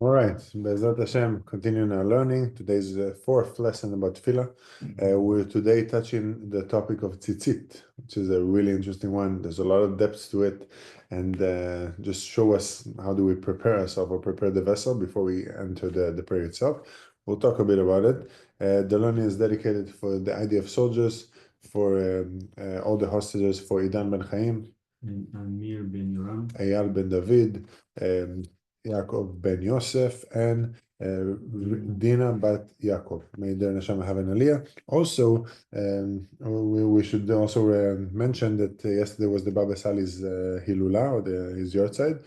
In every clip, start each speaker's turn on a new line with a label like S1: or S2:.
S1: All right, Be'ezrat Hashem, continuing our learning. Today's the fourth lesson about Tefillah. We're today touching the topic of Tzitzit, which is a really interesting one. There's a lot of depth to it, and just show us how do we prepare ourselves or prepare the vessel before we enter the prayer itself. We'll talk a bit about it. The learning is dedicated for the IDF soldiers, for all the hostages, for Idan ben Chaim,
S2: Amir ben Yoram,
S1: Eyal ben David, Yaakov ben Yosef, and Dina bat Yaakov. May their neshama have an aliyah. Also, we should also mention that yesterday was the Baba Sali's Hilula, or his yahrzeit.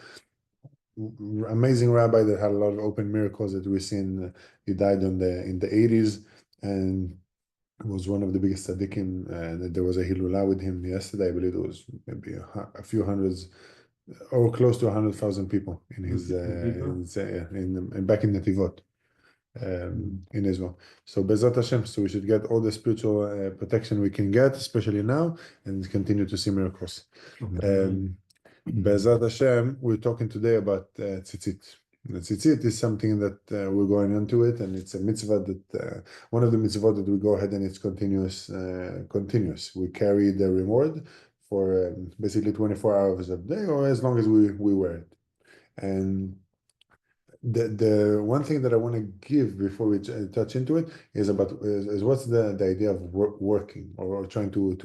S1: Amazing rabbi that had a lot of open miracles that we've seen. He died in the 80s and was one of the biggest tzaddikim. There was a Hilula with him yesterday. I believe it was maybe a few hundreds or close to 100,000 people in his back in Netivot, in Israel. So Bezat Hashem, so we should get all the spiritual protection we can get, especially now, and continue to see miracles. Bezat Hashem, we're talking today about Tzitzit. Tzitzit is something that we're going into it, and it's a mitzvah that one of the mitzvot that we go ahead and it's continuous. We carry the reward for basically 24 hours a day, or as long as we wear it. And the one thing that I want to give before we touch into it is what's the idea of working or trying to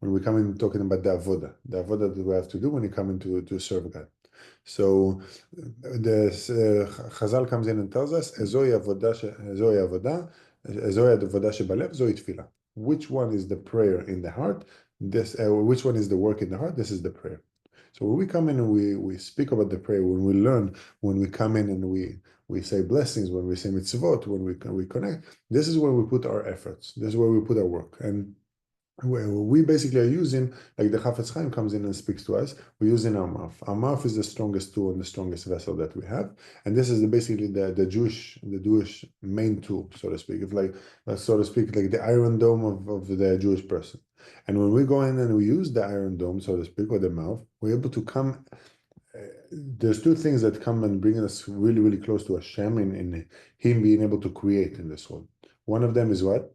S1: when we come in talking about the avodah that we have to do when you come in to serve God. So the Chazal comes in and tells us, which one is the prayer in the heart? Which one is the work in the heart? This is the prayer. So when we come in and we speak about the prayer, when we learn, when we come in and we say blessings, when we say mitzvot, when we connect, this is where we put our efforts. This is where we put our work. And we basically are using, like the Chafetz Chaim comes in and speaks to us, we're using our mouth. Our mouth is the strongest tool and the strongest vessel that we have. And this is basically the Jewish main tool, so to speak. It's like, so to speak, like the iron dome of the Jewish person. And when we go in and we use the iron dome, so to speak, or the mouth, we're able to come. There's two things that come and bring us really, really close to Hashem in Him being able to create in this world. One of them is what?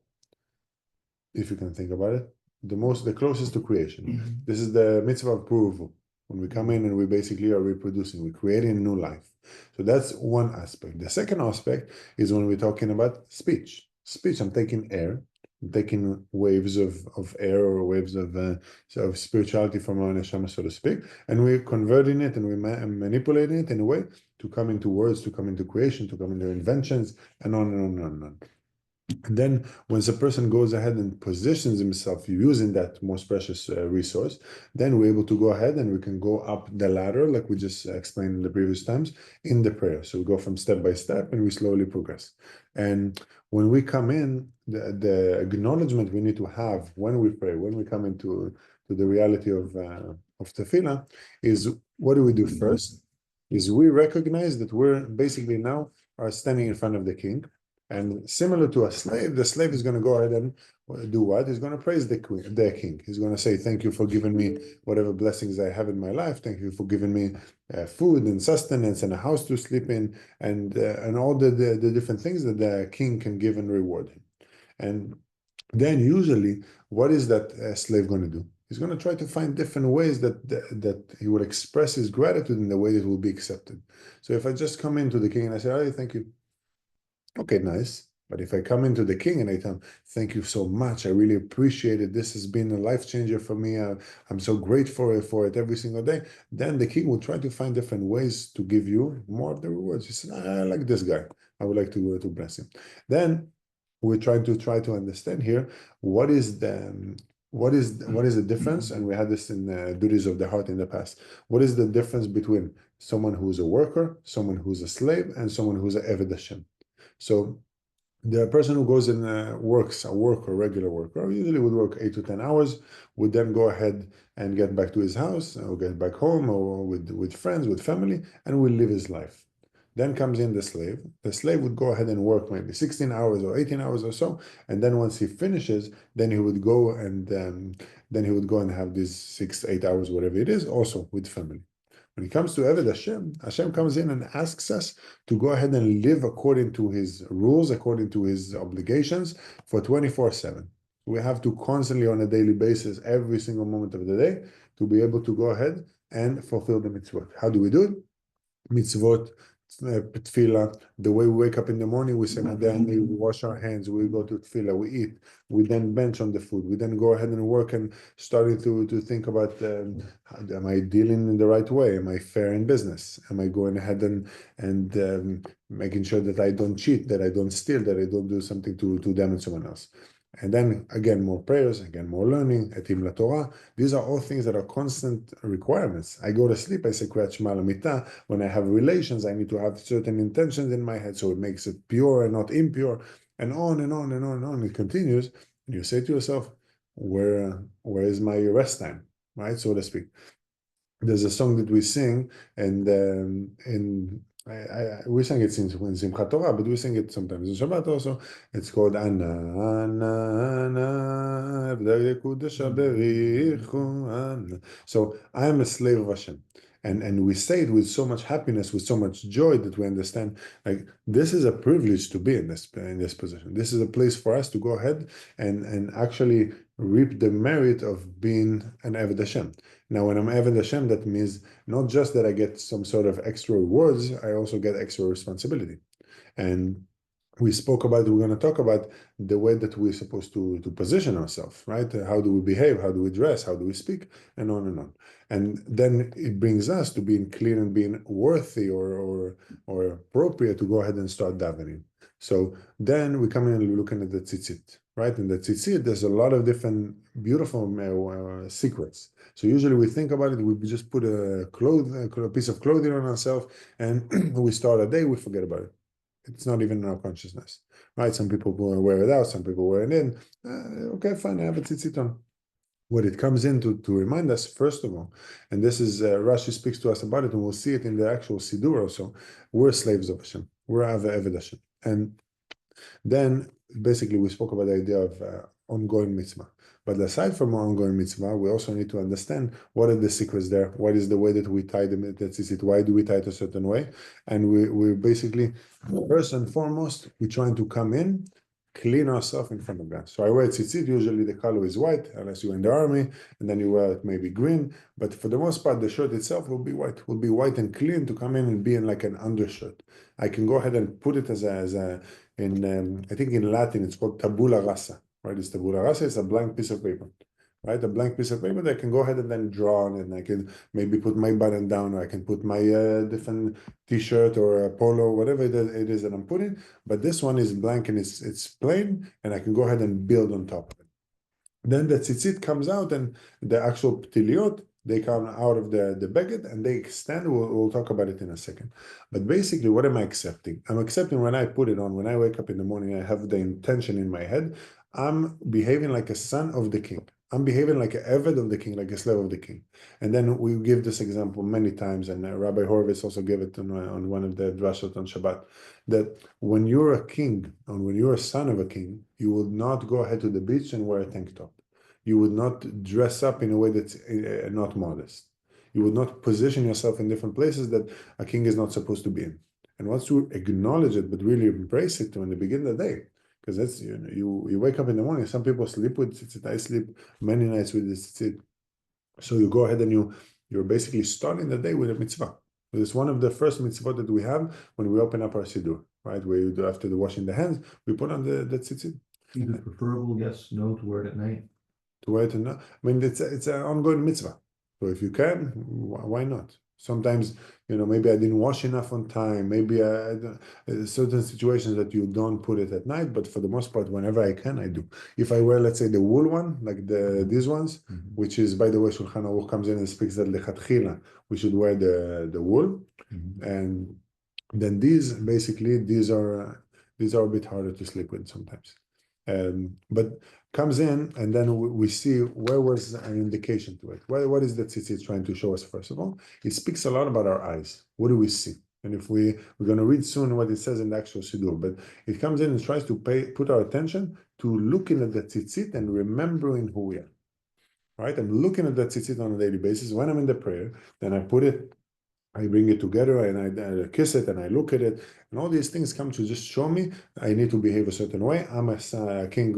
S1: If you can think about it, the closest to creation. This is the mitzvah of pruvu. When we come in and we basically are reproducing, we're creating a new life. So that's one aspect. The second aspect is when we're talking about speech. Speech, I'm taking air, I'm taking waves of air or waves of spirituality from our neshama, so to speak, and we're converting it and we're manipulating it in a way to come into words, to come into creation, to come into inventions, and on and on and on. And then once a person goes ahead and positions himself using that most precious resource, then we're able to go ahead and we can go up the ladder, like we just explained in the previous times, in the prayer. So we go from step by step and we slowly progress. And when we come in, the acknowledgement we need to have when we pray, when we come into the reality of Tefillah, is what do we do first? Is we recognize that we're basically now are standing in front of the king. And similar to a slave, the slave is going to go ahead and do what? He's going to praise the king. He's going to say, thank you for giving me whatever blessings I have in my life. Thank you for giving me food and sustenance and a house to sleep in and all the different things that the king can give and reward him. And then usually, what is that slave going to do? He's going to try to find different ways that he will express his gratitude in the way that will be accepted. So if I just come into the king and I say, oh, thank you. Okay, nice. But if I come into the king and I tell him, thank you so much, I really appreciate it. This has been a life changer for me. I'm so grateful for it every single day. Then the king will try to find different ways to give you more of the rewards. He said, I like this guy. I would like to bless him. Then we're trying to understand here what is the difference, and we had this in duties of the heart in the past. What is the difference between someone who's a worker, someone who's a slave, and someone who's an Eved Hashem? So the person who goes and works, a worker, regular worker, usually would work 8 to 10 hours, would then go ahead and get back to his house or get back home or with friends, with family, and will live his life. Then comes in the slave. The slave would go ahead and work maybe 16 hours or 18 hours or so, and then once he finishes, then he would go and have these 6, 8 hours, whatever it is, also with family. When it comes to Eved Hashem, Hashem comes in and asks us to go ahead and live according to his rules, according to his obligations for 24/7. We have to constantly, on a daily basis, every single moment of the day, to be able to go ahead and fulfill the mitzvot. How do we do it? Mitzvot, tefillah, the way we wake up in the morning, we say Madani, we wash our hands, we go to tefillah, we eat, we then bench on the food, we then go ahead and work and starting to think about am I dealing in the right way? Am I fair in business? Am I going ahead and making sure that I don't cheat, that I don't steal, that I don't do something to damage someone else? And then again, more prayers, again, more learning, etim la Torah. These are all things that are constant requirements. I go to sleep, I say Kriyat Shema Lamita. When I have relations, I need to have certain intentions in my head, so it makes it pure and not impure, and on and on and on and on. It continues, and you say to yourself, where is my rest time, right? So to speak. There's a song that we sing, and we sang it in Simchat Torah, but we sing it sometimes in Shabbat also. It's called Ana, Ana, Ana, Avdei Kudesha Berichu, Ana. So I am a slave of Hashem. And we say it with so much happiness, with so much joy that we understand, like, this is a privilege to be in this position. This is a place for us to go ahead and actually reap the merit of being an Eved Hashem. Now, when I'm Eved Hashem, that means not just that I get some sort of extra rewards, I also get extra responsibility. And we spoke about, we're going to talk about the way that we're supposed to position ourselves, right? How do we behave? How do we dress? How do we speak? And on and on. And then it brings us to being clean and being worthy or appropriate to go ahead and start davening. So then we come in and we're looking at the tzitzit, right? And the tzitzit, there's a lot of different beautiful secrets. So usually we think about it, we just put a piece of clothing on ourselves, and we start a day, we forget about it. It's not even in our consciousness, right? Some people wear it out, some people wear it in. Okay, fine, I have a tzitzit on. What it comes in to remind us, first of all, and this is, Rashi speaks to us about it, and we'll see it in the actual Siddur also, we're slaves of Hashem. We're Eved Hashem. And then, basically, we spoke about the idea of ongoing mitzvah. But aside from ongoing mitzvah, we also need to understand what are the secrets there, what is the way that we tie the tzitzit, why do we tie it a certain way? And we basically, first and foremost, we're trying to come in, clean ourselves in front of God. So I wear tzitzit, usually the color is white, unless you're in the army, and then you wear it maybe green. But for the most part, the shirt itself will be white and clean to come in and be in like an undershirt. I can go ahead and put it as I think in Latin, it's called tabula rasa, right? It's tabula rasa, it's a blank piece of paper, right? A blank piece of paper that I can go ahead and then draw on it, and I can maybe put my button down, or I can put my different t-shirt or a polo, whatever it is that I'm putting. But this one is blank and it's plain, and I can go ahead and build on top of it. Then the tzitzit comes out, and the actual ptiliot, they come out of the beged and they extend. We'll talk about it in a second. But basically, what am I accepting? I'm accepting when I put it on, when I wake up in the morning, I have the intention in my head. I'm behaving like a son of the king. I'm behaving like an eved of the king, like a slave of the king. And then we give this example many times, and Rabbi Horowitz also gave it on one of the drashot on Shabbat, that when you're a king, and when you're a son of a king, you will not go ahead to the beach and wear a tank top. You would not dress up in a way that's not modest. You would not position yourself in different places that a king is not supposed to be in. And once you acknowledge it, but really embrace it when you begin the day, because that's, you wake up in the morning. Some people sleep with tzitzit. I sleep many nights with this tzitzit. So you go ahead and you're basically starting the day with a mitzvah. It's one of the first mitzvot that we have when we open up our siddur, right? Where you do, after the washing the hands, we put on the tzitzit.
S2: Is it preferable, yes, no, to wear it at night?
S1: To wait and not. I mean, it's an ongoing mitzvah. So if you can, why not? Sometimes, maybe I didn't wash enough on time. Maybe certain situations that you don't put it at night. But for the most part, whenever I can, I do. If I wear, let's say, the wool one, like these ones, which is, by the way, Shulchan Aruch comes in and speaks that lechatchila, we should wear the wool, and then these are a bit harder to sleep with sometimes. But comes in, and then we see where was an indication to it. What is the tzitzit trying to show us? First of all, it speaks a lot about our eyes. What do we see? And if we're going to read soon what it says in the actual siddur, but it comes in and tries to put our attention to looking at the tzitzit and remembering who we are. Right? I'm looking at the tzitzit on a daily basis. When I'm in the prayer, then I put it I bring it together and I kiss it and I look at it, and all these things come to just show me I need to behave a certain way. I'm a king.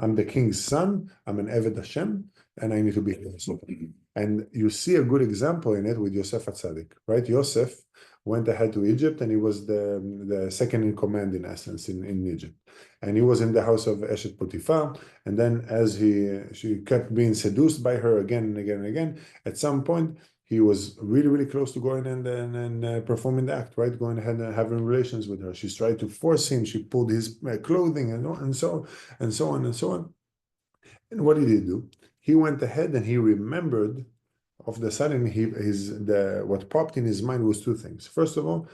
S1: I'm the king's son. I'm an Eved Hashem, and I need to behave a certain way. And you see a good example in it with Yosef Atzadik, right? Yosef went ahead to Egypt, and he was the second in command in essence in Egypt, and he was in the house of Eshet Potiphar. And then as she kept being seduced by her again and again and again, at some point he was really, really close to going and performing the act, right? Going ahead and having relations with her. She tried to force him. She pulled his clothing and so and so on and so on. And what did he do? He went ahead and he remembered. Of the sudden, what popped in his mind was two things. First of all,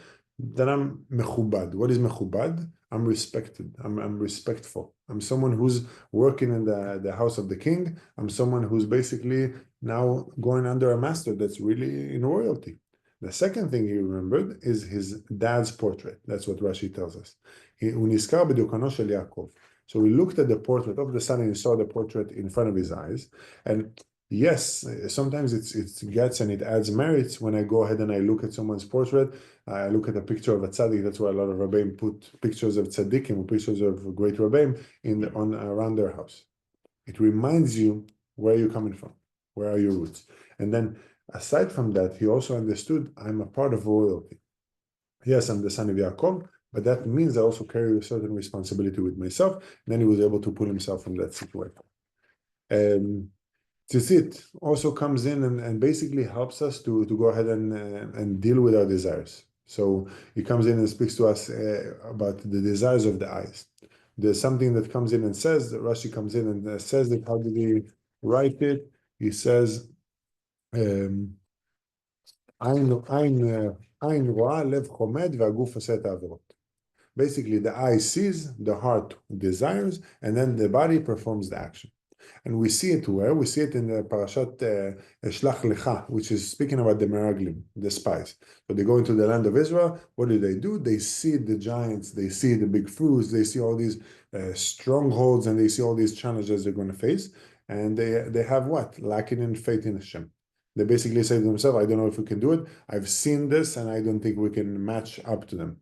S1: that I'm mechubad. What is mechubad? I'm respected. I'm respectful. I'm someone who's working in the house of the king. I'm someone who's basically now going under a master that's really in royalty. The second thing he remembered is his dad's portrait. That's what Rashi tells us. So he looked at the portrait of the son and he saw the portrait in front of his eyes. And yes, sometimes it gets and it adds merits when I go ahead and I look at someone's portrait. I look at a picture of a tzaddik. That's why a lot of rabbeim put pictures of tzaddikim or pictures of great rabbeim around their house. It reminds you where you're coming from, where are your roots. And then aside from that, he also understood I'm a part of royalty. Yes, I'm the son of Yaakov, but that means I also carry a certain responsibility with myself. And then he was able to pull himself from that situation. Tzitzit also comes in and basically helps us to go ahead and deal with our desires. So he comes in and speaks to us about the desires of the eyes. There's something that comes in and says, that Rashi comes in and says that, how did he write it? He says, Ayn ro'a lev chomed ve'aguf oseh et ha'averot. Basically, the eye sees, the heart desires, and then the body performs the action. And we see it where? We see it in the Parashat Shlach Lecha, which is speaking about the Meraglim, the spies. So they go into the land of Israel. What do? They see the giants, they see the big fruits, they see all these strongholds, and they see all these challenges they're going to face. And they have what? Lacking in faith in Hashem. They basically say to themselves, I don't know if we can do it. I've seen this, and I don't think we can match up to them.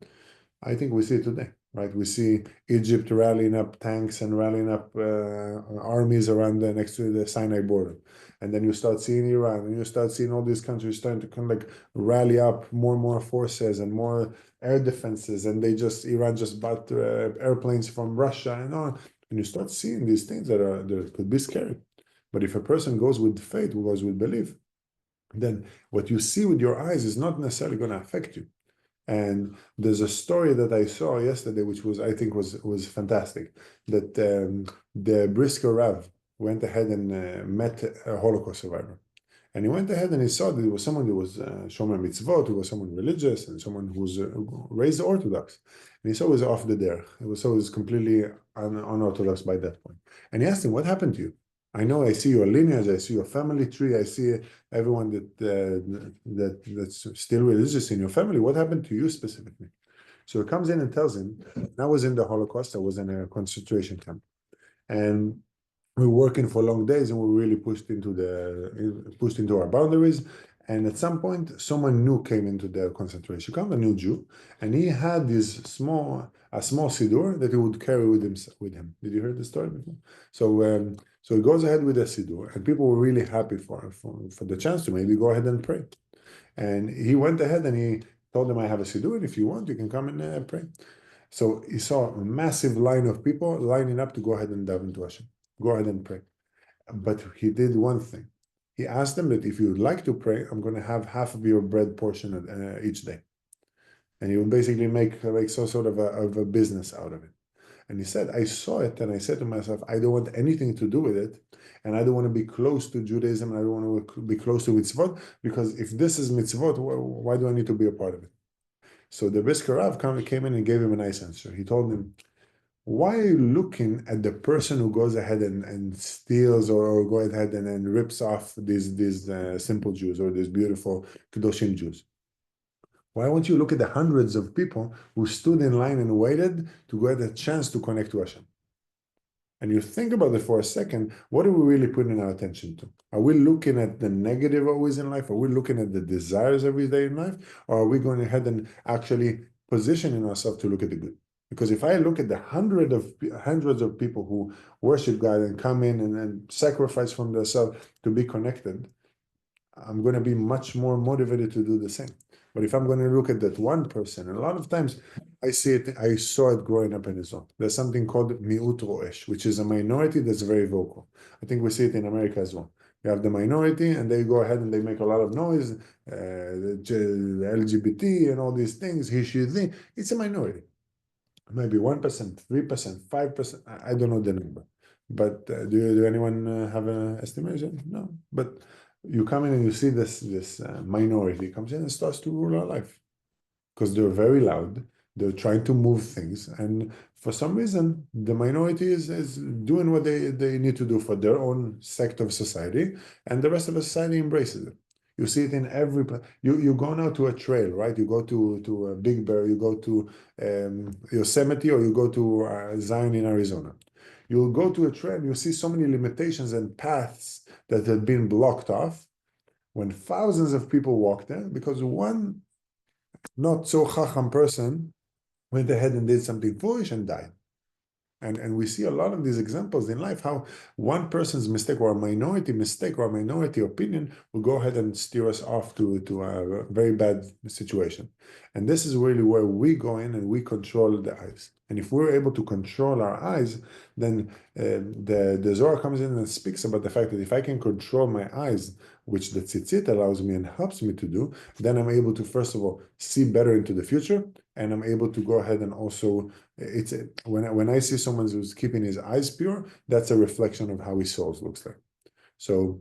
S1: I think we see it today, right? We see Egypt rallying up tanks and rallying up armies around next to the Sinai border. And then you start seeing Iran, and you start seeing all these countries starting to kind of like rally up more and more forces and more air defenses. And Iran just bought airplanes from Russia and on. And you start seeing these things that could be scary. But if a person goes with faith, goes with belief, then what you see with your eyes is not necessarily going to affect you. And there's a story that I saw yesterday, which I think was fantastic. That the Brisker Rav went ahead and met a Holocaust survivor, and he went ahead and he saw that it was someone who was Shomer Mitzvot, who was someone religious, and someone who was raised Orthodox. And he saw he was off the derech. He was completely unorthodox by that point. And he asked him, "What happened to you? I know I see your lineage, I see your family tree, I see everyone that's still religious in your family. What happened to you specifically?" So he comes in and tells him, I was in the Holocaust, I was in a concentration camp. And we were working for long days and we were really pushed into our boundaries. And at some point, someone new came into the concentration camp, a new Jew, and he had a small siddur that he would carry with him. Did you hear the story before? So he goes ahead with the siddur, and people were really happy for the chance to maybe go ahead and pray. And he went ahead and he told them, I have a siddur, and if you want, you can come and pray. So he saw a massive line of people lining up to go ahead and daven to Hashem. Go ahead and pray. But he did one thing. He asked them that if you would like to pray, I'm going to have half of your bread portion each day. And he would basically make some sort of a business out of it. And he said, I saw it and I said to myself, I don't want anything to do with it. And I don't want to be close to Judaism. And I don't want to be close to mitzvot, because if this is mitzvot, why do I need to be a part of it? So the Brisker Rav came in and gave him a nice answer. He told him, why are you looking at the person who goes ahead and steals or go ahead and rips off these simple Jews or these beautiful Kedoshim Jews? Why won't you look at the hundreds of people who stood in line and waited to get a chance to connect to Hashem? and you think about it for a second, what are we really putting our attention to? Are we looking at the negative always in life? Are we looking at the desires every day in life? Or are we going ahead and actually positioning ourselves to look at the good? Because if I look at the hundreds of people who worship God and come in and sacrifice from themselves to be connected, I'm going to be much more motivated to do the same. But if I'm going to look at that one person, and a lot of times I saw it growing up in Israel. There's something called miut roesh, which is a minority that's very vocal. I think we see it in America as well. You have the minority, and they go ahead and they make a lot of noise, the LGBT and all these things, he, she, they. It's a minority. Maybe 1%, 3%, 5%. I don't know the number. But do anyone have an estimation? No. But you come in and you see this minority comes in and starts to rule our life because they're very loud. They're trying to move things, and for some reason, the minority is doing what they need to do for their own sect of society, and the rest of the society embraces it. You see it in every place. You go now to a trail, right? You go to a Big Bear, you go to Yosemite, or you go to Zion in Arizona. You'll go to a trail, you see so many limitations and paths that have been blocked off when thousands of people walk there because one not so chacham person went ahead and did something foolish and died. And we see a lot of these examples in life, how one person's mistake or a minority mistake or a minority opinion will go ahead and steer us off to a very bad situation. And this is really where we go in and we control the eyes. And if we're able to control our eyes, then the Zohar comes in and speaks about the fact that if I can control my eyes, which the Tzitzit allows me and helps me to do, then I'm able to, first of all, see better into the future, and I'm able to go ahead and also, when I see someone who's keeping his eyes pure, that's a reflection of how his soul looks like. So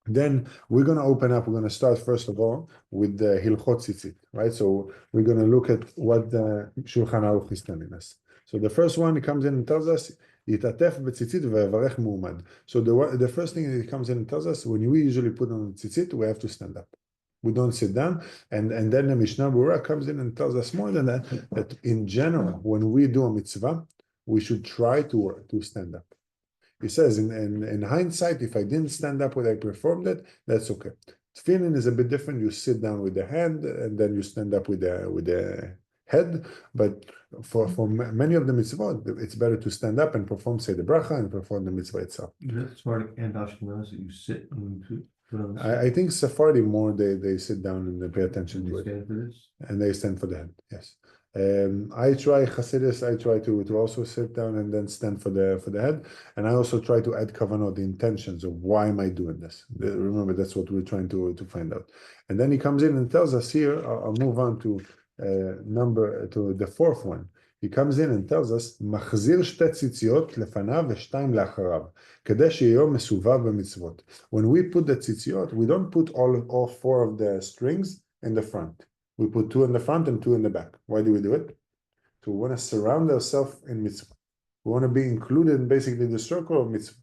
S1: then we're going to open up. We're going to start first of all with the Hilchot Tzitzit, right? So we're going to look at what the Shulchan Aruch is telling us. So the first one, it comes in and tells us, Yitatef b'tzitzit ve'yavarech mu'umad. So the first thing that it comes in and tells us, when we usually put on tzitzit, we have to stand up. We don't sit down. And then the Mishnah Berurah comes in and tells us more than that, that in general, when we do a mitzvah, we should try to stand up. He says, in hindsight, if I didn't stand up when I performed it, that's okay. Tefillin is a bit different. You sit down with the hand, and then you stand up with the head. But for many of the mitzvot, it's better to stand up and perform, say the bracha, and perform the mitzvah itself.
S2: Is that Sephardic and Ashkenaz that you sit and put on the
S1: I think Sephardi more, they sit down and they pay attention to
S2: They
S1: it.
S2: stand for this?
S1: And they stand for the head, yes. I try Hasidus, I try to also sit down and then stand for the head, and I also try to add kavanah, the intentions of why am I doing this. Remember, that's what we're trying to find out. And then he comes in and tells us here. I'll move on to the fourth one. He comes in and tells us, מחזיר שתי ציציות לפניו ושתיים לאחריו, כדי שיהיה מסובב במצוות. When we put the tzitziot, we don't put all four of the strings in the front. We put two in the front and two in the back. Why do we do it? So we want to surround ourselves in mitzvah. We want to be included in basically the circle of mitzvah.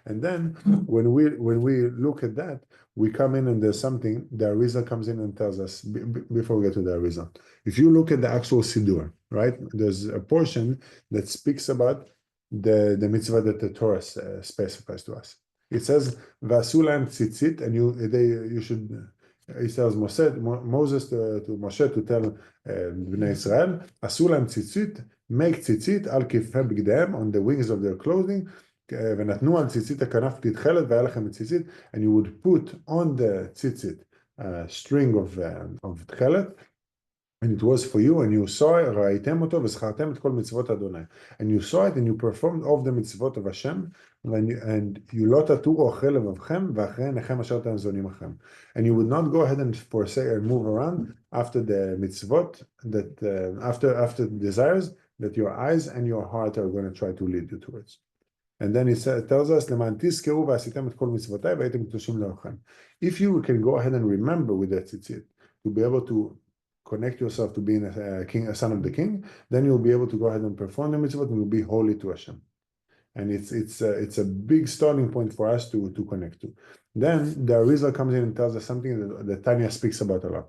S1: And then when we look at that, we come in and there's something, the Arizal comes in and tells us, before we get to the Arizal, if you look at the actual Siddur, right, there's a portion that speaks about the mitzvah that the Torah specifies to us. It says, V'asu lahem tzitzit, and you should, he tells Moses to Moshe to tell Bnei Israel, Asu lahem tzitzit, make tzitzit al kifei bigdeim, on the wings of their clothing, ונתנו על ציצית הכנף תתכלת והיה לכם ציצית, and you would put on the tzitzit string of תכלת, and it was for you, and you saw it, ראיתם אותו וזכרתם את כל מצוות אדוני, and you saw it and you performed all the מצוות of Hashem, and you לא תטורו אחרי לבבכם ואחרי עיניכם אשר אתם זונים לכם, and you would not go ahead and forsake and move around after the mitzvot, that after the desires that your eyes and your heart are going to try to lead you towards. And then it tells us, if you can go ahead and remember with that tzitzit, to be able to connect yourself to being a son of the king, then you'll be able to go ahead and perform the mitzvot and you'll be holy to Hashem. And it's a big starting point for us to connect to. Then the Arizal comes in and tells us something that Tanya speaks about a lot.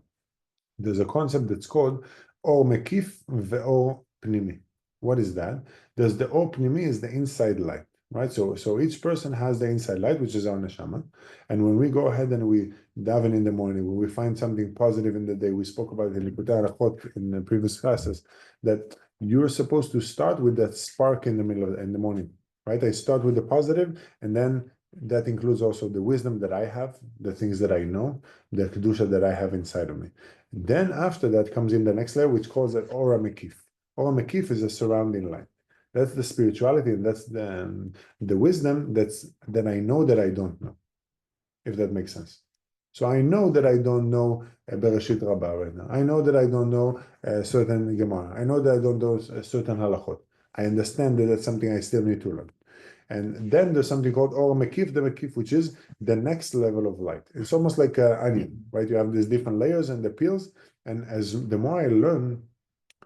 S1: There's a concept that's called or mekif ve'or pnimi. What is that? There's the or pnimi is the inside light. right? So each person has the inside light, which is our neshama. And when we go ahead and we daven in the morning, when we find something positive in the day, we spoke about it in Likutei Arachot in the previous classes, that you're supposed to start with that spark in the middle in the morning, right? I start with the positive, and then that includes also the wisdom that I have, the things that I know, the kedusha that I have inside of me. Then after that comes in the next layer, which calls it Ora Mekif. Ora Mekif is a surrounding light. That's the spirituality, and that's the wisdom that I know that I don't know, if that makes sense. So I know that I don't know Bereshit Rabbah right now. I know that I don't know certain Gemara. I know that I don't know certain halachot. I understand that that's something I still need to learn. And then there's something called Or Mekif, the Mekif, which is the next level of light. It's almost like an onion, right? You have these different layers and the peels. And as the more I learn,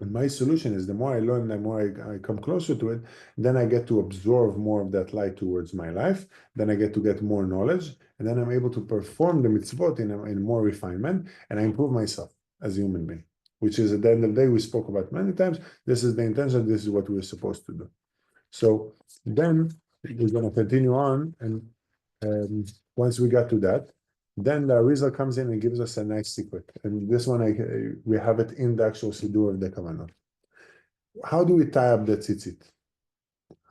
S1: and my solution is the more I learn, the more I come closer to it, then I get to absorb more of that light towards my life. Then I get more knowledge, and then I'm able to perform the mitzvot in more refinement, and I improve myself as a human being, which is at the end of the day, we spoke about many times. This is the intention, this is what we're supposed to do. So then we're going to continue on, and once we got to that, then the Arizal comes in and gives us a nice secret. And this one, we have it in the actual Siddur of the Kavanah. How do we tie up the tzitzit?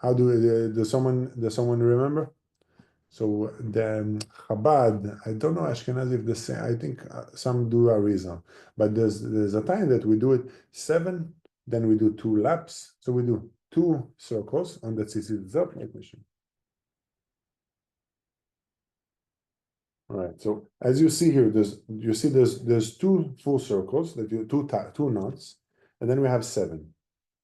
S1: How do we, does someone remember? So the Chabad, I don't know Ashkenazi if the same. I think some do Arizal, but there's a time that we do it 7, then we do 2 laps. So we do 2 circles on the tzitzit itself. Let me show you. All right. So as you see here, there's 2 full circles that you two knots, and then we have 7,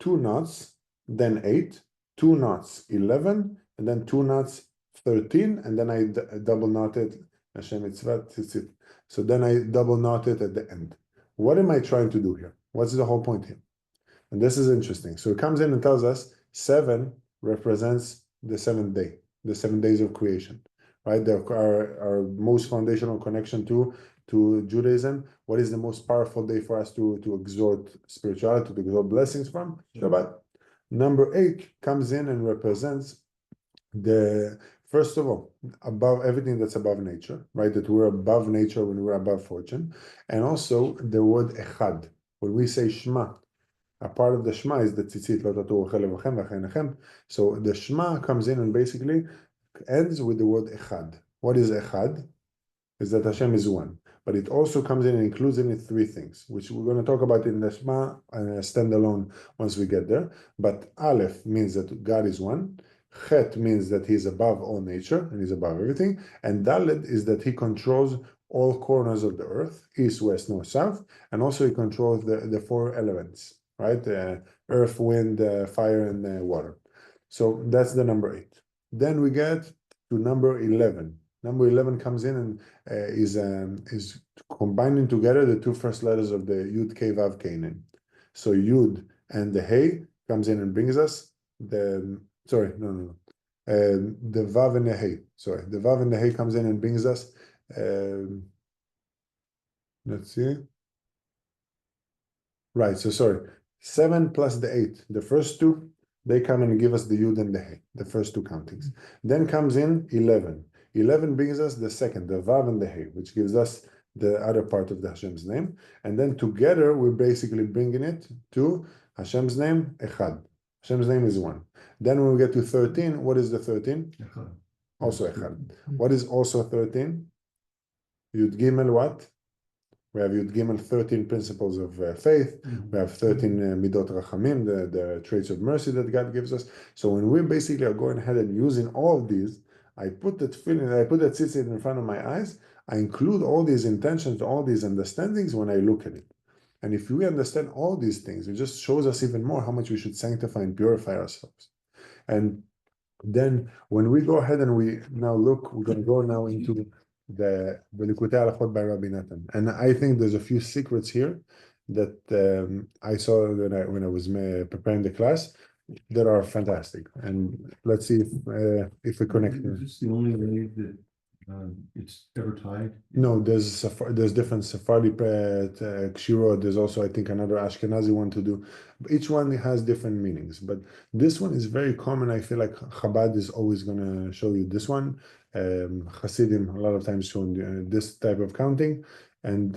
S1: 2 knots, then 8, 2 knots, 11, and then 2 knots, 13, and then I double knotted Hashem Mitzvah Tzitzit. So then I double knotted at the end. What am I trying to do here? What's the whole point here? And this is interesting. So it comes in and tells us 7 represents the 7th day, the 7 days of creation, right? Our most foundational connection to Judaism. What is the most powerful day for us to exhort spirituality, to exhort blessings from? Shabbat. Number 8 comes in and represents first of all, above everything that's above nature, right? That we're above nature when we're above fortune. And also the word echad. When we say Shema, a part of the Shema is the tzitzit, lo tatu v'chem v'chem. So the Shema comes in and basically ends with the word echad. What is echad? Is that Hashem is one. But it also comes in and includes in it 3 things, which we're going to talk about in the Shema standalone once we get there. But Aleph means that God is one. Chet means that he's above all nature and he's above everything. And Dalet is that he controls all corners of the earth, east, west, north, south. And also he controls the 4 elements, right? Earth, wind, fire, and water. So that's the number 8. Then we get to number 11. Number 11 comes in and is combining together the 2 first letters of the Yud Kei Vav Kei name. So Yud and the Hey comes in and brings us the Vav and the Hey. Sorry, the Vav and the Hey comes in and brings us. Let's see. Right. So sorry, 7 plus the 8. The first 2, they come in and give us the Yud and the Hey, the first 2 countings. Then comes in 11. 11 brings us the second, the Vav and the Hey, which gives us the other part of the Hashem's name. And then together, we're basically bringing it to Hashem's name, Echad. Hashem's name is 1. Then when we get to 13, what is the 13?
S2: Echad.
S1: Also Echad. What is also 13? Yud Gimel what? We have Yud Gimel, 13 principles of faith. We have 13 Midot Rachamim, the traits of mercy that God gives us. So when we basically are going ahead and using all of these, I put that tzitzit in front of my eyes. I include all these intentions, all these understandings when I look at it. And if we understand all these things, it just shows us even more how much we should sanctify and purify ourselves. And then when we go ahead and we now look, we're going to go now into the Likutei Halachot by Rabbi Natan. And I think there's a few secrets here that I saw when I was preparing the class that are fantastic. And let's see if we connect.
S2: Is this the only way that it's ever tied?
S1: No, there's different Sephardi kshirot. There's also, I think, another Ashkenazi one to do. Each one has different meanings, but this one is very common. I feel like Chabad is always going to show you this one. Hasidim a lot of times show this type of counting, and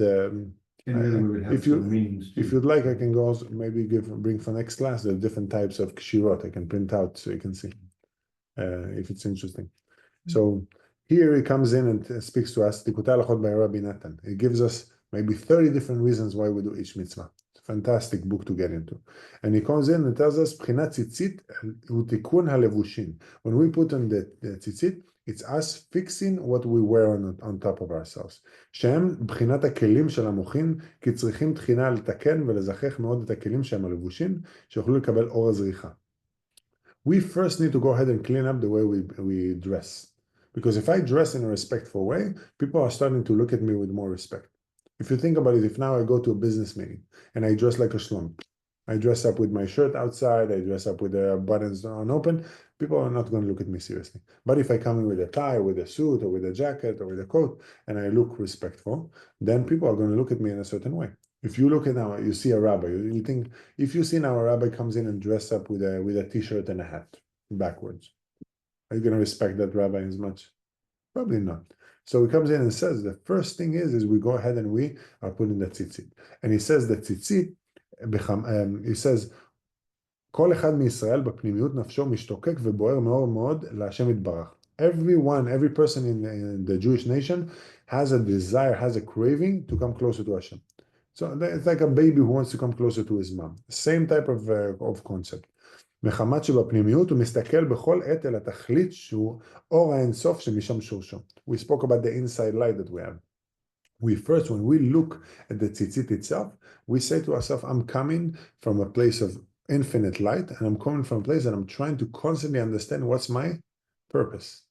S2: Any other way would have
S1: if you
S2: some meanings
S1: if
S2: too.
S1: you'd like, I can go also maybe bring for next class. There are different types of kshirot I can print out so you can see if it's interesting. So here he comes in and speaks to us. Likutei Halachot by Rabbi Natan. He gives us maybe 30 different reasons why we do each mitzvah. It's a fantastic book to get into. And he comes in and tells us, B'chinat tzitzit hu tikun halevushin. When we put on the tzitzit, it's us fixing what we wear on top of ourselves. שהם בחינת הכלים של המוחין, כי צריכים תחינה לתקן ולזכך מאוד את הכלים שהם הלבושים, שיוכלו לקבל אור הזריחה. We first need to go ahead and clean up the way we dress. Because if I dress in a respectful way, people are starting to look at me with more respect. If you think about it, if now I go to a business meeting and I dress like a shlum, I dress up with my shirt outside, I dress up with the buttons unopened, people are not going to look at me seriously. But if I come in with a tie, with a suit, or with a jacket, or with a coat, and I look respectful, then people are going to look at me in a certain way. If you look at now, you see a rabbi, you think, if you see now a rabbi comes in and dress up with a t-shirt and a hat backwards, are you going to respect that rabbi as much? Probably not. So he comes in and says, the first thing is we go ahead and we are putting the tzitzit. And he says that tzitzit, he says, כל אחד מישראל בפנימיות נפשו משתוקק ובוער מאוד מאוד להשם יתברך. Every person in the Jewish nation has a desire, has a craving to come closer to Hashem. So it's like a baby who wants to come closer to his mom. Same type of concept. מחמת שבפנימיות הוא מסתכל בכל עת אל התכלית שהוא אור האינסוף שמשם שורשו. We spoke about the inside light that we have. When we look at the tzitzit itself, we say to ourselves, I'm coming from a place of infinite light, and I'm coming from a place that I'm trying to constantly understand what's my purpose.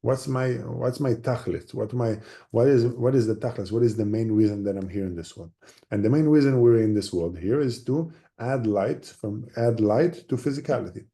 S1: What's my tachlis? What is the tachlis? What is the main reason that I'm here in this world? And the main reason we're in this world here is to add light to physicality.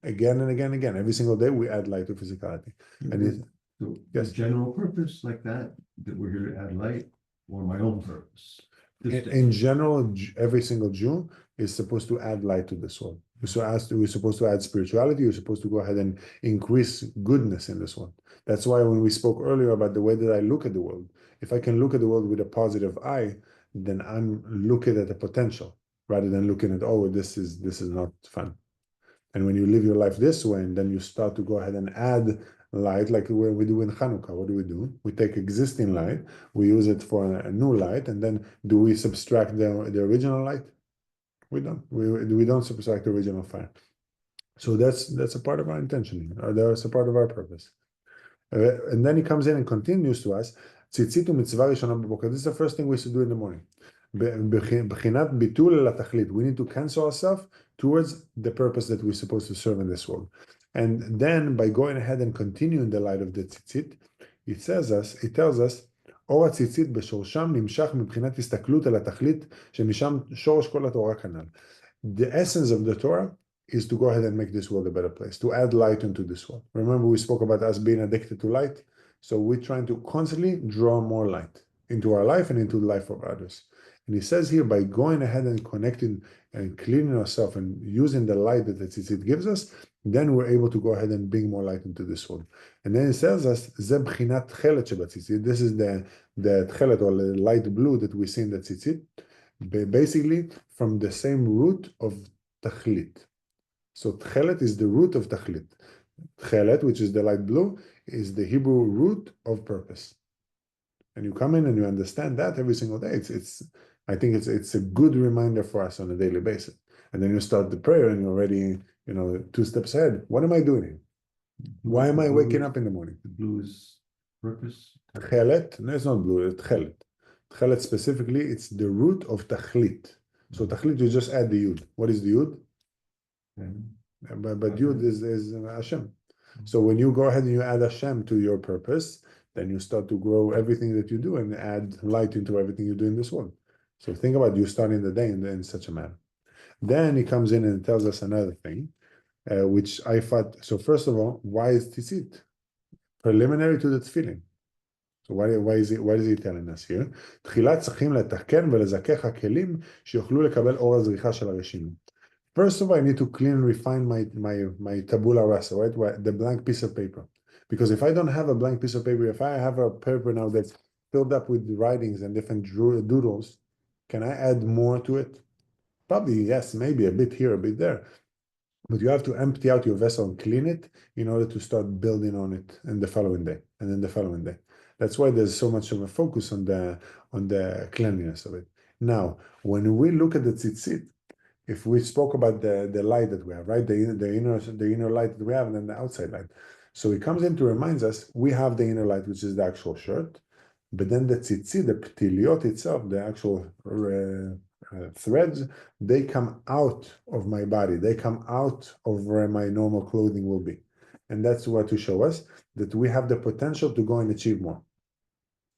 S1: Again and again and again. Every single day we add light to physicality. And
S2: So
S1: yes.
S2: the general purpose like that we're here to add light, or my own purpose?
S1: In general, every single Jew is supposed to add light to this world. We're supposed to add spirituality. You're supposed to go ahead and increase goodness in this world. That's why when we spoke earlier about the way that I look at the world, if I can look at the world with a positive eye, then I'm looking at the potential rather than looking at, oh, this is not fun. And when you live your life this way, and then you start to go ahead and add light, like we do in Hanukkah. What do? We take existing light, we use it for a new light, and then do we subtract the original light? We don't. We don't subtract the original fire. So that's a part of our intention. That's a part of our purpose. And then he comes in and continues to us. Tzitzit mitzvah rishona b'boker. This is the first thing we should do in the morning. בחינת ביטול לתכלית. We need to cancel ourselves towards the purpose that we're supposed to serve in this world. And then by going ahead and continuing the light of the tzitzit, it tells us, אור הציצית בשורשם נמשך מבחינת הסתכלות על התכלית שמשם שורש כל התורה כנ"ל. The essence of the Torah is to go ahead and make this world a better place, to add light into this world. Remember we spoke about us being addicted to light? So we're trying to constantly draw more light into our life and into the life of others. And he says here, by going ahead and connecting and cleaning ourselves and using the light that the tzitzit gives us, then we're able to go ahead and bring more light into this world. And then it tells us, זה בחינת תכלת שבציצית. This is the תכלת or the light blue that we see in the tzitzit, basically from the same root of tachlit. So tchelet is the root of tachlit. Tchelet, which is the light blue, is the Hebrew root of purpose. And you come in and you understand that every single day. I think it's a good reminder for us on a daily basis. And then you start the prayer and you're already, 2 steps ahead. What am I doing here? Why am I waking up in the morning?
S2: The blue is purpose.
S1: Tchelet, no, it's not blue, it's tchelet. Tchelet specifically, it's the root of tachlit. So tachlit, you just add the yud. What is the yud? But yud is Hashem. So when you go ahead and you add Hashem to your purpose, then you start to grow everything that you do and add light into everything you do in this world. So think about you starting the day in such a manner. Then he comes in and tells us another thing, which I thought, so first of all, why is tzitzit? Preliminary to the tefillin. So why is he telling us here? תחילה צריכים לתקן ולזכך הכלים שיוכלו לקבל אור הזריחה של הרשימים. First of all, I need to clean and refine my tabula rasa, right? The blank piece of paper. Because if I don't have a blank piece of paper, if I have a paper now that's filled up with writings and different doodles, can I add more to it? Probably yes, maybe a bit here, a bit there. But you have to empty out your vessel and clean it in order to start building on it in the following day and then the following day. That's why there's so much of a focus on the cleanliness of it. Now, when we look at the tzitzit, if we spoke about the light that we have, right? The inner light that we have, and then the outside light. So it comes in to reminds us we have the inner light, which is the actual shirt, but then the tzitzit, the ptiliot itself, the actual threads, they come out of my body. They come out of where my normal clothing will be. And that's what to show us that we have the potential to go and achieve more.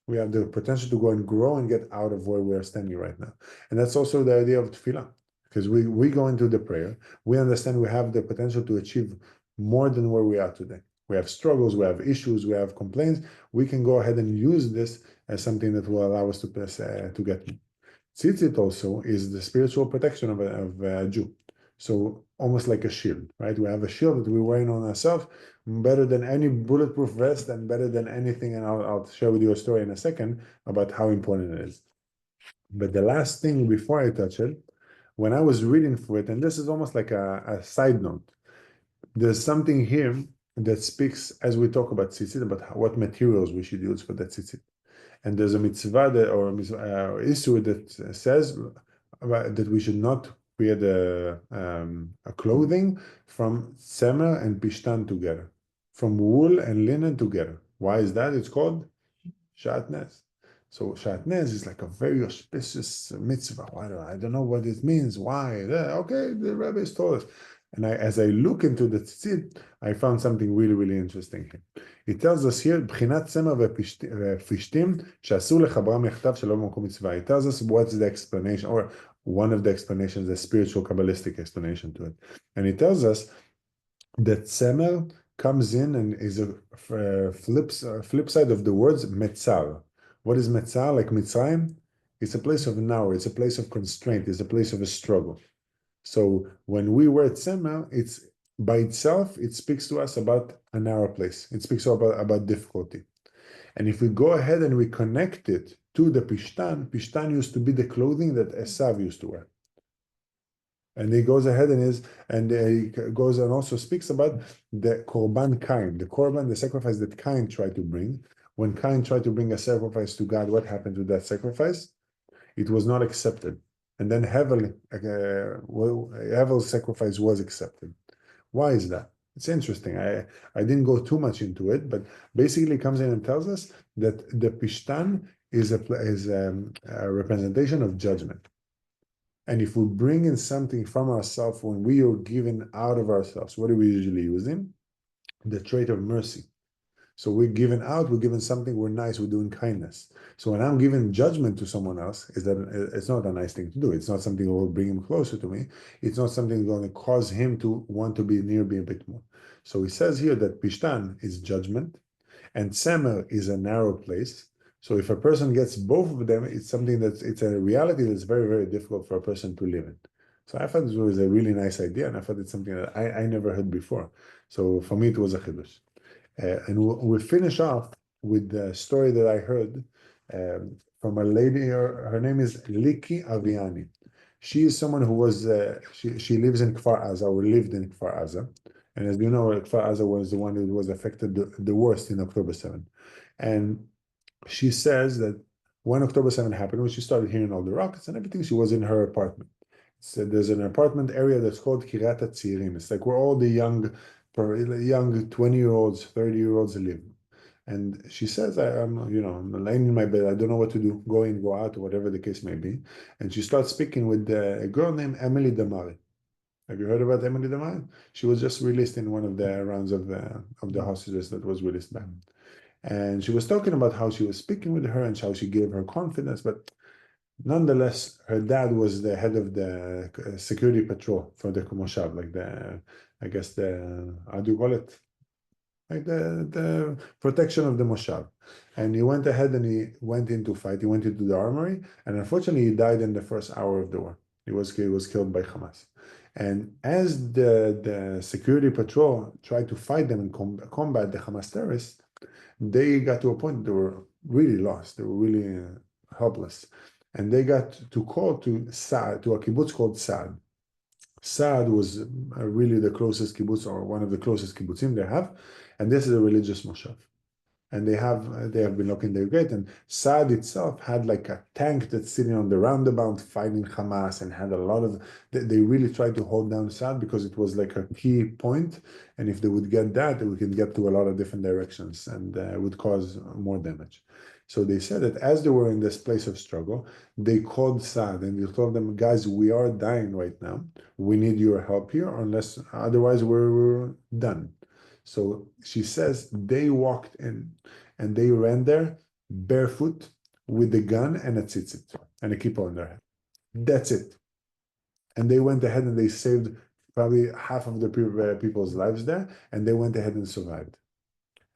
S1: We have the potential to go and grow and get out of where we are standing right now. And that's also the idea of tefillah. Because we go into the prayer, we understand we have the potential to achieve more than where we are today. We have struggles, we have issues, we have complaints. We can go ahead and use this as something that will allow us to get. Tzitzit also is the spiritual protection of a Jew. So almost like a shield, right? We have a shield that we're wearing on ourselves, better than any bulletproof vest and better than anything. And I'll share with you a story in a second about how important it is. But the last thing before I touch it, when I was reading through it, and this is almost like a side note, there's something here that speaks, as we talk about tzitzit, about what materials we should use for that tzitzit. And there's a mitzvah or issue that says that we should not create a clothing from tzemer and pishtan together, from wool and linen together. Why is that? It's called shatnez. So shatnez is like a very auspicious mitzvah. I don't know what it means. Why? Okay, the rabbis told us. And as I look into the tzitzit, I found something really, really interesting here. It tells us here, בחינת צמר ופשתים שאסור לחברם יחדיו שלא במקום מצווה. It tells us what's the explanation, or one of the explanations, the spiritual Kabbalistic explanation to it. And it tells us that tzemer comes in and is a flip side of the words metzar. What is metzar? Like Mitzrayim? It's a place of now, it's a place of constraint, it's a place of a struggle. So when we wear tzemer, it's by itself, it speaks to us about a narrow place. It speaks about difficulty. And if we go ahead and we connect it to the pishtan used to be the clothing that Esav used to wear. And he goes ahead he goes and also speaks about the korban Kain, the sacrifice that Kain tried to bring. When Kain tried to bring a sacrifice to God, what happened to that sacrifice? It was not accepted. And then Hevel's sacrifice was accepted. Why is that? It's interesting. I didn't go too much into it, but basically it comes in and tells us that the pishtan is a representation of judgment. And if we bring in something from ourselves when we are given out of ourselves, what are we usually using? The trait of mercy. So we're giving out, we're giving something, we're nice, we're doing kindness. So when I'm giving judgment to someone else, it's not a nice thing to do. It's not something that will bring him closer to me. It's not something going to cause him to want to be near me a bit more. So he says here that pishtan is judgment and tzemer is a narrow place. So if a person gets both of them, it's a reality that's very, very difficult for a person to live in. So I thought this was a really nice idea, and I thought it's something that I never heard before. So for me, it was a chiddush. And we'll finish off with the story that I heard from a lady. Her name is Liki Aviani. She is someone who was, she lives in Kfar Aza, or lived in Kfar Aza. And as you know, Kfar Aza was the one that was affected the worst in October 7. And she says that when October 7 happened, when she started hearing all the rockets and everything, she was in her apartment. So there's an apartment area that's called Kiryat HaTzirim. It's like where all the young 20-year-olds, 30-year-olds live. And she says, I'm laying in my bed. I don't know what to do, go in, go out, or whatever the case may be. And she starts speaking with a girl named Emily Damari. Have you heard about Emily Damari? She was just released in one of the rounds of the hostages that was released back. And she was talking about how she was speaking with her and how she gave her confidence. But nonetheless, her dad was the head of the security patrol for the Moshav, like how do you call it? like the protection of the moshav. And he went ahead and he went into fight. He went into the armory, and unfortunately, he died in the first hour of the war. He was killed by Hamas. And as the security patrol tried to fight them and combat the Hamas terrorists, they got to a point they were really lost. They were really helpless. And they got to call to Saad, to a kibbutz called Saad. Saad was really the closest kibbutz or one of the closest kibbutzim they have. And this is a religious moshav. And they have been looking there great. And Saad itself had like a tank that's sitting on the roundabout fighting Hamas and had a lot of they really tried to hold down Saad because it was like a key point. And if they would get that, we can get to a lot of different directions and would cause more damage. So they said that as they were in this place of struggle, they called Saad and they told them, guys, we are dying right now. We need your help here, unless otherwise we're done. So she says they walked in and they ran there barefoot with a gun and a tzitzit and a kippah on their head. That's it. And they went ahead and they saved probably half of the people's lives there, and they went ahead and survived.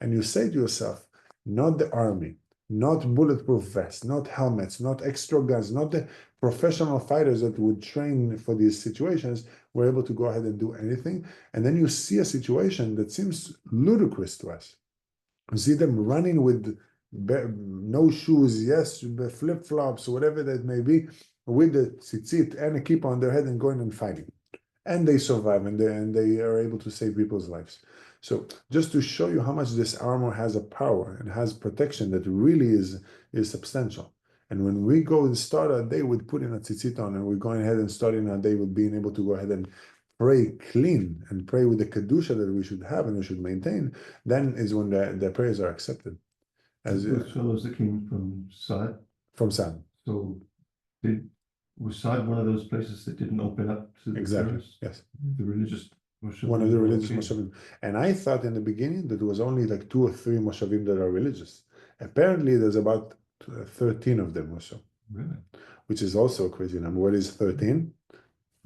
S1: And you say to yourself, not the army, not bulletproof vests, not helmets, not extra guns, not the professional fighters that would train for these situations were able to go ahead and do anything. And then you see a situation that seems ludicrous to us. You see them running with no shoes, yes, flip-flops, whatever that may be, with the tzitzit and a kippah on their head and going and fighting. And they survive and they are able to save people's lives. So just to show you how much this armor has a power and has protection that really is substantial. And when we go and start our day with putting a tzitzit on, and we're going ahead and starting our day with being able to go ahead and pray clean and pray with the kedusha that we should have and we should maintain, then is when the prayers are accepted.
S2: As those fellows that came from Saad.
S1: From Saad.
S2: So was Saad one of those places that didn't open up to the terrorists?
S1: Yes.
S2: The religious moshavim.
S1: One of the religious moshavim. And I thought in the beginning that it was only like 2 or 3 moshavim that are religious. Apparently there's about 13 of them or so.
S2: Really?
S1: Which is also a crazy number. What is 13?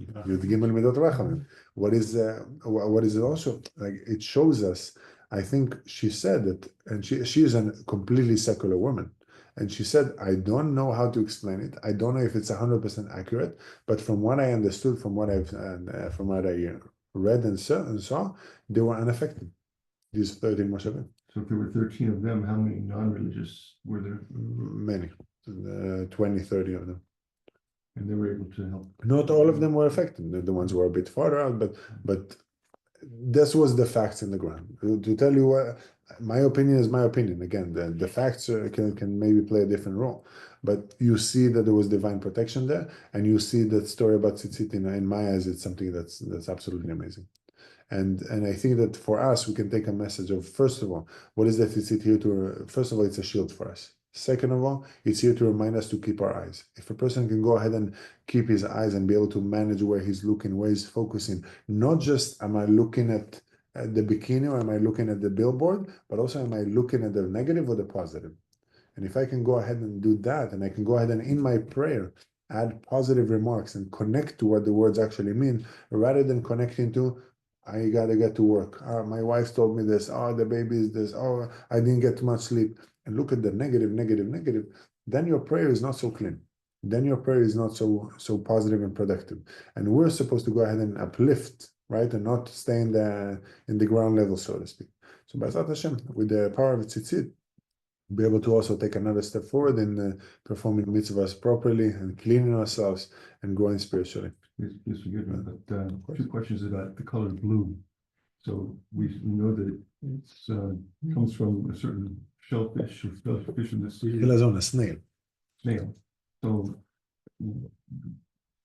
S1: Yud Gimel Midot Rachamim. What is it also? Like it shows us, I think she said that, and she is a completely secular woman. And she said, I don't know how to explain it. I don't know if it's 100% accurate, but from what I understood, from what I read and saw, they were unaffected. These 13 moshavim.
S2: So if there were 13 of them, how many non-religious were there?
S1: Many, 20, 30 of them.
S2: And they were able to help.
S1: Not all of them were affected. The ones who were a bit farther out, but this was the facts in the ground. To tell you what, my opinion is my opinion. Again, the facts can maybe play a different role, but you see that there was divine protection there, and you see that story about tzitzit in my eyes. It's something that's absolutely amazing. And I think that for us, we can take a message of, first of all, what is the tzitzit here to? First of all, it's a shield for us. Second of all, it's here to remind us to keep our eyes. If a person can go ahead and keep his eyes and be able to manage where he's looking, where he's focusing, not just am I looking at the bikini or am I looking at the billboard, but also am I looking at the negative or the positive? And if I can go ahead and do that, and I can go ahead and in my prayer add positive remarks and connect to what the words actually mean, rather than connecting to, I gotta get to work. My wife told me this. Oh, the baby is this. Oh, I didn't get much sleep. And look at the negative, then your prayer is not so clean. Then your prayer is not so positive and productive. And we're supposed to go ahead and uplift, right? And not stay in the ground level, so to speak. So B'ezrat Hashem, with the power of tzitzit, be able to also take another step forward in performing mitzvahs properly and cleaning ourselves and growing spiritually.
S2: Please forgive me, but 2 questions about the color blue. So we know that it comes from a certain shellfish or fish in the sea.
S1: A snail.
S2: Snail. So, and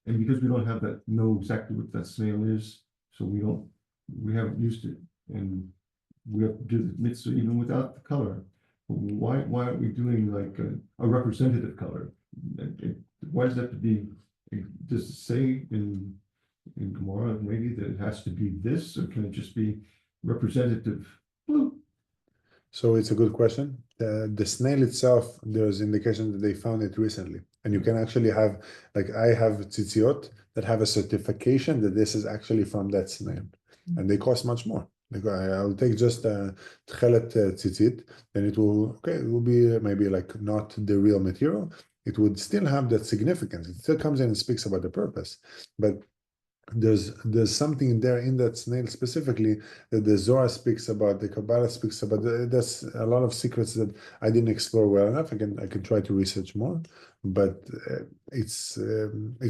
S2: because we don't know exactly what that snail is, so we haven't used it, and we have to do the mitzvah even without the color. Why aren't we doing like a representative color? Why does that have to be? Does it say in Gemara maybe that it has to be this, or can it just be representative blue?
S1: So it's a good question. The snail itself, there's indication that they found it recently. And you can actually have, like I have tzitziot that have a certification that this is actually from that snail. And they cost much more. Like I'll take just tchelet tzitzit, then it will be maybe like not the real material. It would still have that significance. It still comes in and speaks about the purpose, but there's something there in that snail specifically that the Zohar speaks about, the Kabbalah speaks about. There's a lot of secrets that I didn't explore well enough. I can try to research more, but it's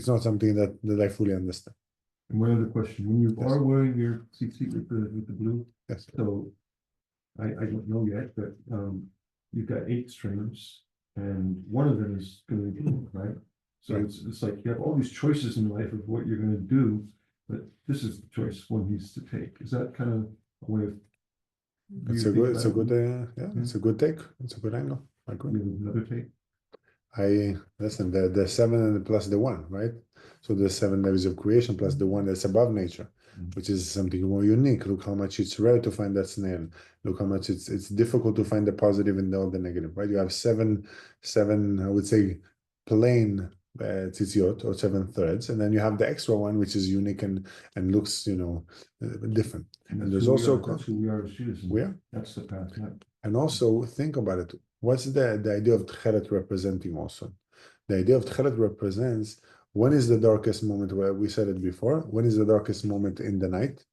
S1: not something that I fully understand.
S2: And one other question, when you
S1: Yes.
S2: are wearing your tzitzit with the blue,
S1: Yes.
S2: so I don't know yet, but you've got 8 strings and one of them is gonna be blue, right? So
S1: Right.
S2: it's like you have all these choices in life of what you're gonna do, but this is the choice one needs to take. Is that kind of a way of?
S1: It's a good, yeah, it's a good take. It's a good angle. I agree.
S2: You have another take?
S1: I listen, the 7 and plus the 1, right? So the 7 levels of creation plus the 1 that's above nature, which is something more unique. Look how much it's rare to find that snail. Look how much it's difficult to find the positive and all the negative, right? You have seven, I would say, plain tzitziot or 7 threads, and then you have the extra one, which is unique and looks, different. And there's also
S2: that's who we are as Jews.
S1: we are.
S2: That's the path. Yeah.
S1: And also think about it. What's the idea of Tchelet representing also? The idea of Tchelet represents when is the darkest moment, where we said it before, when is the darkest moment in the night?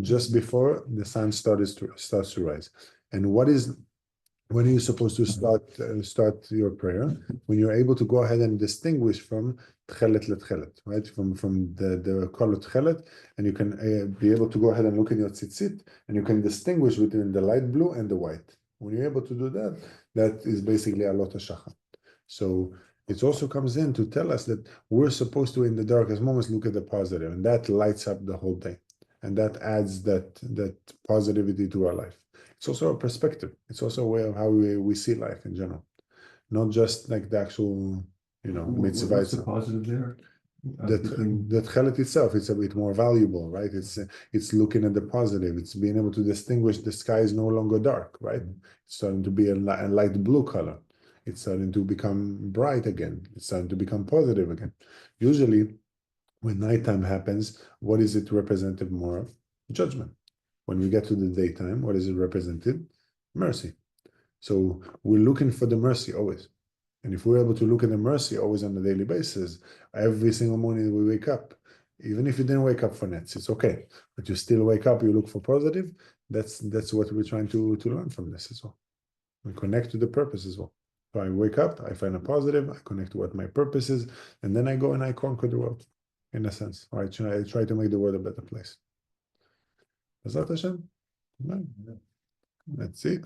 S1: Just before the sun starts to rise. And when are you supposed to start your prayer? When you're able to go ahead and distinguish from Tchelet letchelet, right? From the color Tchelet, and you can be able to go ahead and look at your tzitzit, and you can distinguish between the light blue and the white. When you're able to do that, that is basically Alot HaShachar. So it also comes in to tell us that we're supposed to, in the darkest moments, look at the positive, and that lights up the whole day, and that adds that positivity to our life. It's also a perspective. It's also a way of how we see life in general, not just like the actual, mitzvah.
S2: What's the positive there?
S1: The tchelet itself, it's a bit more valuable, right? It's looking at the positive. It's being able to distinguish the sky is no longer dark, right? It's starting to be a light blue color. It's starting to become bright again. It's starting to become positive again. Usually, when nighttime happens, what is it represented more of? Judgment. When we get to the daytime, what is it represented? Mercy. So we're looking for the mercy always. And if we're able to look at the mercy always on a daily basis, every single morning we wake up, even if you didn't wake up for nets, it's okay. But you still wake up, you look for positive. That's what we're trying to learn from this as well. We connect to the purpose as well. So I wake up, I find a positive, I connect to what my purpose is, and then I go and I conquer the world, in a sense. Or I try to make the world a better place. Bezat Hashem? Let's see.